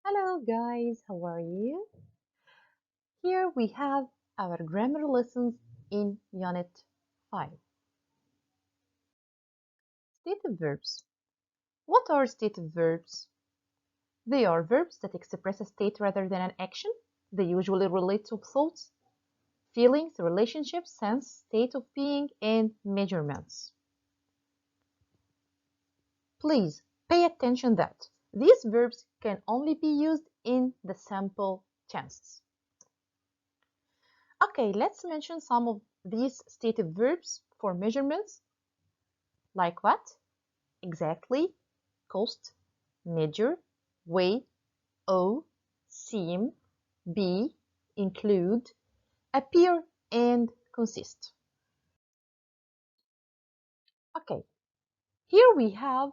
Hello guys, how are you? Here we have our grammar lessons in Unit 5. Stative verbs. What are stative verbs? They are verbs that express a state rather than an action. They usually relate to thoughts, feelings, relationships, sense, state of being, and measurements. Please pay attention that these verbs can only be used in the simple tense. Okay, let's mention some of these stative verbs for measurements. Like what? Exactly, cost, measure, weigh, owe, seem, be, include, appear, and consist. Okay, here we have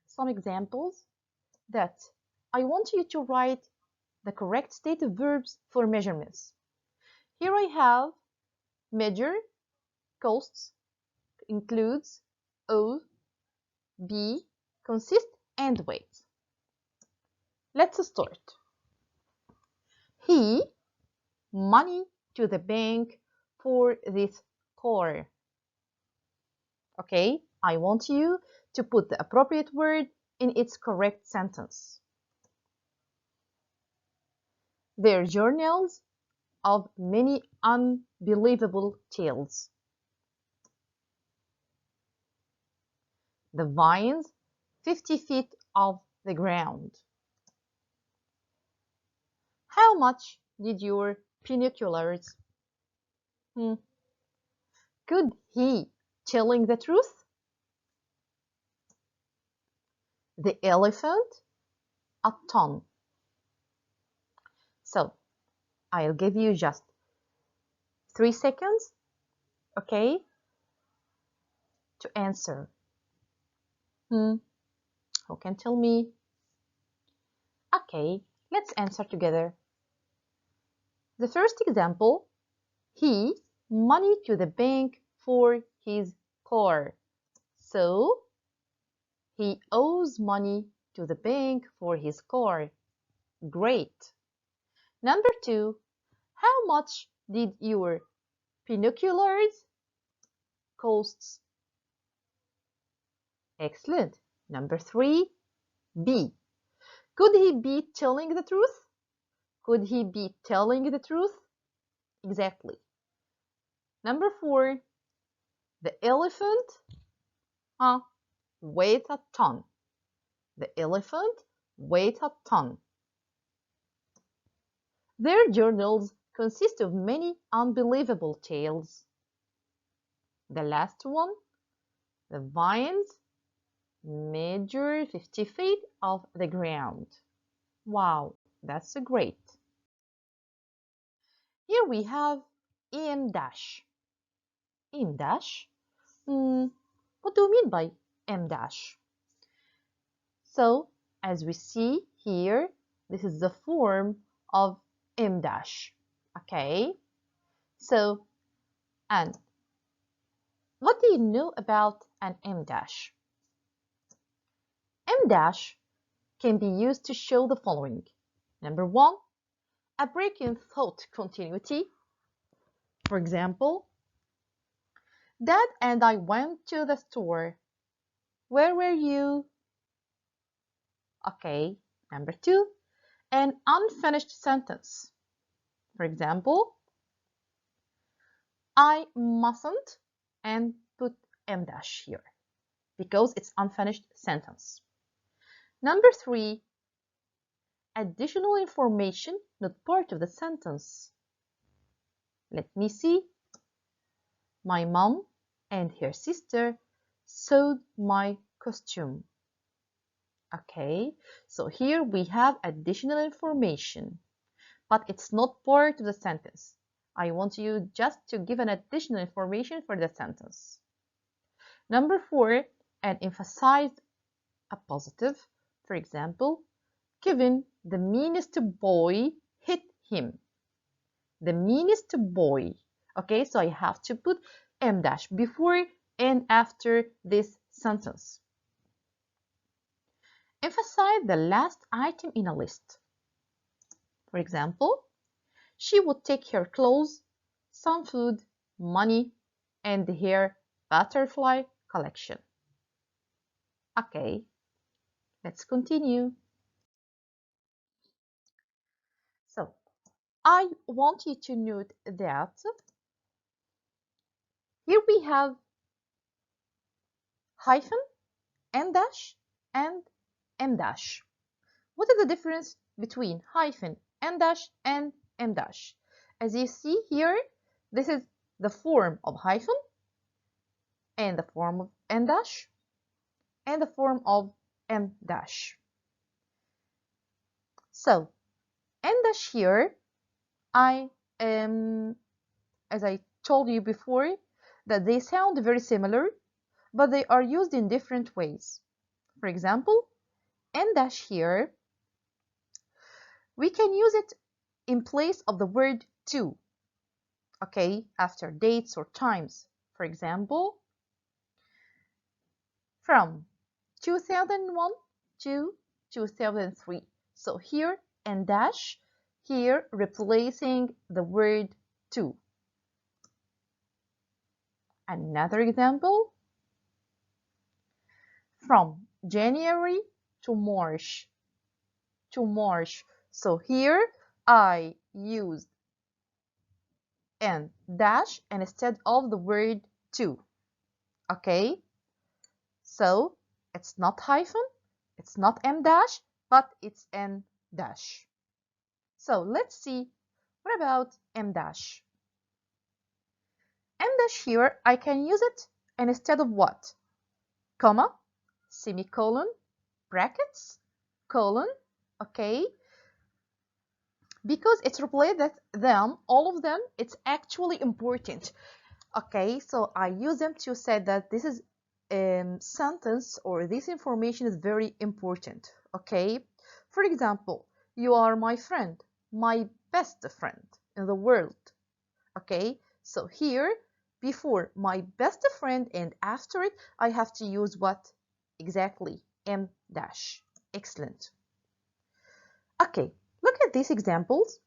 some examples that I want you to write the correct stative verbs for measurements. Here I have measure, costs, includes, owe, be, consist, and weight. Let's start. He money to the bank for this car. Okay, I want you to put the appropriate word in its correct sentence. Their journals of many unbelievable tales. The vines 50 feet off the ground. How much did your binoculars? Could he telling the truth? The elephant a ton. So I'll give you just 3 seconds, okay, to answer. Who can tell me? Okay, let's answer together. The first example, he money to the bank for his car. So he owes money to the bank for his car. Great. Number 2, how much did your binoculars cost? Excellent. Number 3, B. Could he be telling the truth? Could he be telling the truth? Exactly. Number 4, the elephant weighed a ton. The elephant weighed a ton. Their journals consist of many unbelievable tales. The last one, the vines measure 50 feet off the ground. Wow, that's great. Here we have em dash. Em dash? What do you mean by em dash? So, as we see here, this is the form of em dash. Okay? So, and what do you know about an em dash? Em dash can be used to show the following. Number 1, a break in thought continuity. For example, Dad and I went to the store. Where were you? Okay. Number 2, an unfinished sentence. For example, I mustn't, and put em dash here because it's unfinished sentence. Number 3, additional information not part of the sentence. Let me see. My mom and her sister sewed my costume. Okay, so here we have additional information, but it's not part of the sentence. I want you just to give an additional information for the sentence. Number 4, and emphasize a positive. For example, Kevin, the meanest boy, hit him. The meanest boy. Okay, so I have to put em dash before and after this sentence. Emphasize the last item in a list. For example, she would take her clothes, some food, money, and her butterfly collection. Okay, let's continue. So, I want you to note that here we have hyphen, n dash, and m dash. What is the difference between hyphen, n dash, and m dash? As you see here, this is the form of hyphen, and the form of n dash, and the form of m dash. So, n dash here, I am, as I told you before, that they sound very similar, but they are used in different ways. For example, n dash here, we can use it in place of the word to, okay, after dates or times. For example, from 2001 to 2003. So here n dash, here replacing the word to. Another example, from January to March. To March. So here I used n dash instead of the word to. Okay, so it's not hyphen, it's not m dash, but it's n dash. So let's see, what about m dash? M dash here, I can use it instead of what? Comma, semicolon, brackets, colon, okay? Because it's replaced them, all of them, it's actually important. Okay, so I use them to say that this is sentence or this information is very important. Okay, for example, you are my friend, my best friend in the world. Okay, so here before my best friend and after it I have to use what exactly? M dash. Excellent. Okay, look at these examples.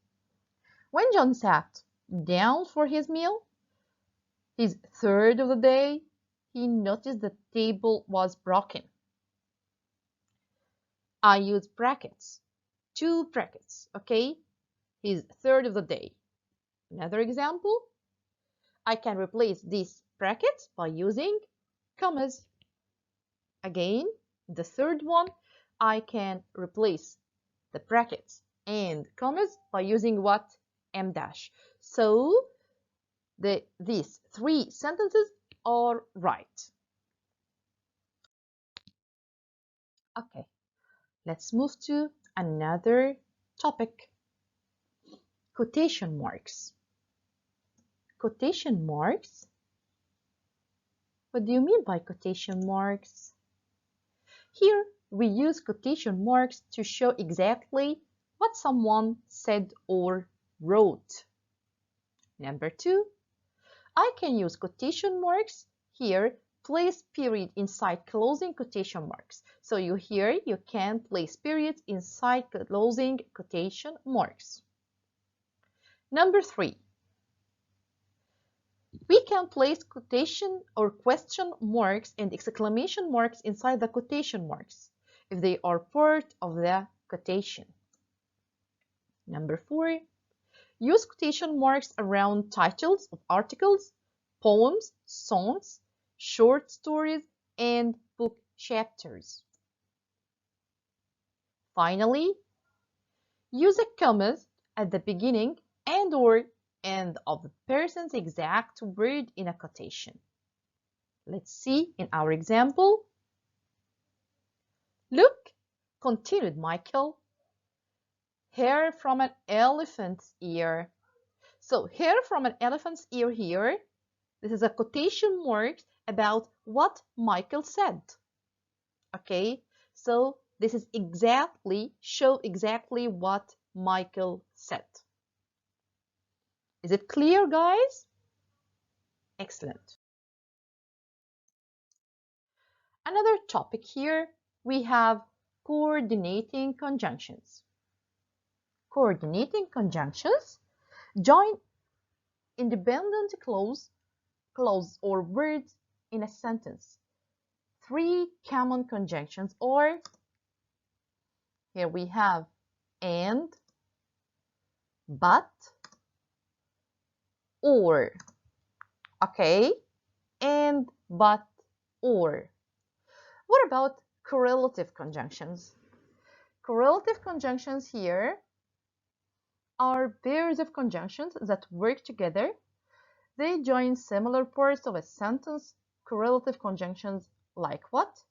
When John sat down for his meal, his third of the day, he noticed the table was broken. I use brackets, two brackets, okay? His third of the day. Another example, I can replace these brackets by using commas. Again, the third one, I can replace the brackets and commas by using what? M dash. So these three sentences are right. Okay, let's move to another topic. Quotation marks. Quotation marks? What do you mean by quotation marks? Here, we use quotation marks to show exactly what someone said or wrote. Number two, I can use quotation marks here, place period inside closing quotation marks. So you can place periods inside closing quotation marks. Number three, we can place quotation or question marks and exclamation marks inside the quotation marks if they are part of the quotation. Number four, use quotation marks around titles of articles, poems, songs, short stories, and book chapters. Finally, use a comma at the beginning and or end of the person's exact word in a quotation. Let's see in our example. Look, continued Michael, hair from an elephant's ear. So hair from an elephant's ear here, this is a quotation mark about what Michael said. Okay, so this is show exactly what Michael said. Is it clear, guys? Excellent. Another topic here, we have coordinating conjunctions. coordinating conjunctions join independent clause or words in a sentence. 3 common conjunctions are, here we have and, but, or. Okay, and, but, or. What about correlative conjunctions? Correlative conjunctions here are pairs of conjunctions that work together. They join similar parts of a sentence. Correlative conjunctions like what?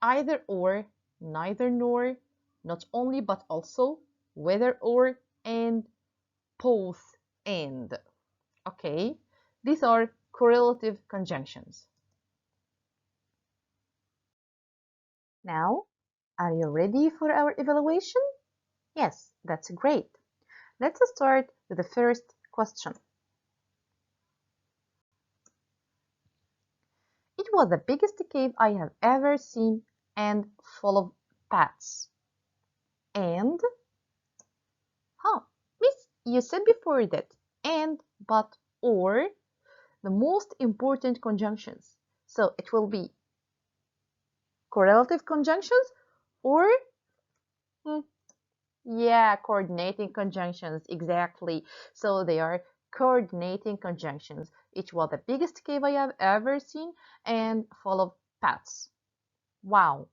Either or, neither nor, not only but also, whether or, and both and. Okay, these are correlative conjunctions. Now, are you ready for our evaluation? Yes, that's great. Let's start with the first question. It was the biggest cave I have ever seen and full of paths. And, miss, you said before that and, but, or, the most important conjunctions. So it will be correlative conjunctions or, yeah, coordinating conjunctions, exactly. So they are coordinating conjunctions. It was the biggest cave I have ever seen and full of paths. Wow.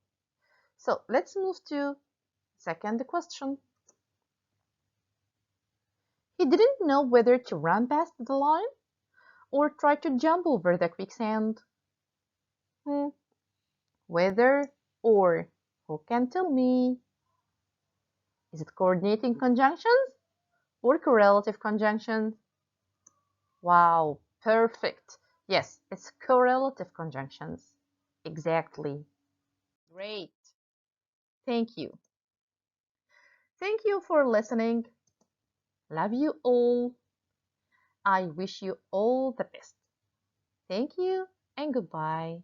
So let's move to second question. He didn't know whether to run past the line or try to jump over the quicksand. Whether or, who can tell me? Is it coordinating conjunctions or correlative conjunctions? Wow, perfect. Yes, it's correlative conjunctions. Exactly. Great. Thank you. Thank you for listening. Love you all. I wish you all the best. Thank you and goodbye.